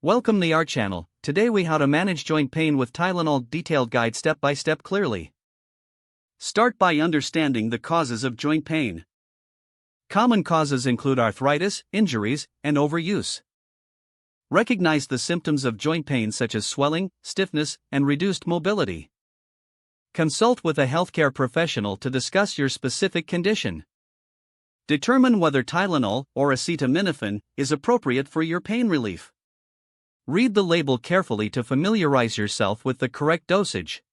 Welcome to our channel. Today we how to manage joint pain with Tylenol, detailed guide step by step clearly. Start by understanding the causes of joint pain. Common causes include arthritis, injuries, and overuse. Recognize the symptoms of joint pain such as swelling, stiffness, and reduced mobility. Consult with a healthcare professional to discuss your specific condition. Determine whether Tylenol or acetaminophen is appropriate for your pain relief. Read the label carefully to familiarize yourself with the correct dosage.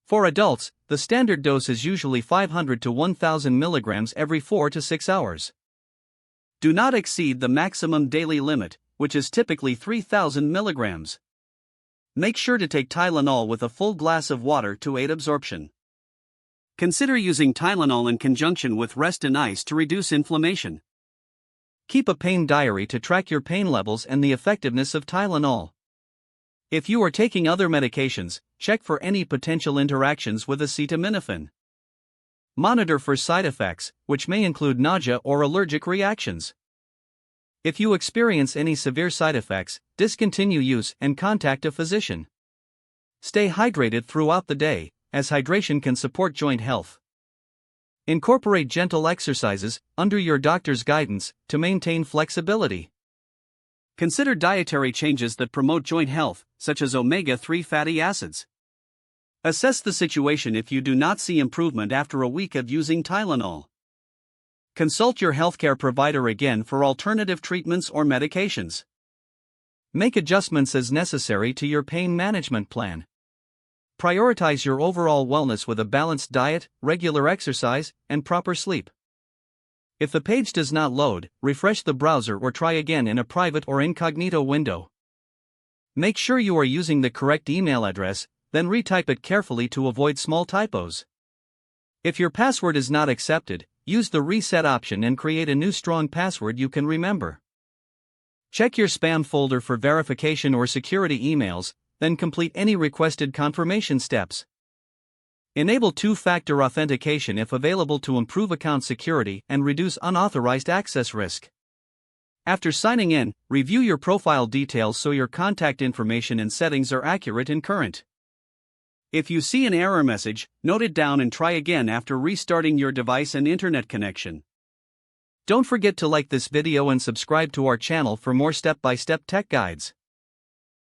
For adults, the standard dose is usually 500 to 1000 milligrams every 4 to 6 hours. Do not exceed the maximum daily limit, which is typically 3000 milligrams. Make sure to take Tylenol with a full glass of water to aid absorption. Consider using Tylenol in conjunction with rest and ice to reduce inflammation. Keep a pain diary to track your pain levels and the effectiveness of Tylenol. If you are taking other medications, check for any potential interactions with acetaminophen. Monitor for side effects, which may include nausea or allergic reactions. If you experience any severe side effects, discontinue use and contact a physician. Stay hydrated throughout the day, as hydration can support joint health. Incorporate gentle exercises, under your doctor's guidance, to maintain flexibility. Consider dietary changes that promote joint health, such as omega-3 fatty acids. Assess the situation if you do not see improvement after a week of using Tylenol. Consult your healthcare provider again for alternative treatments or medications. Make adjustments as necessary to your pain management plan. Prioritize your overall wellness with a balanced diet, regular exercise, and proper sleep. If the page does not load, refresh the browser or try again in a private or incognito window. Make sure you are using the correct email address, then retype it carefully to avoid small typos. If your password is not accepted, use the reset option and create a new strong password you can remember. Check your spam folder for verification or security emails, then complete any requested confirmation steps. Enable two-factor authentication if available to improve account security and reduce unauthorized access risk. After signing in, review your profile details so your contact information and settings are accurate and current. If you see an error message, note it down and try again after restarting your device and internet connection. Don't forget to like this video and subscribe to our channel for more step-by-step tech guides.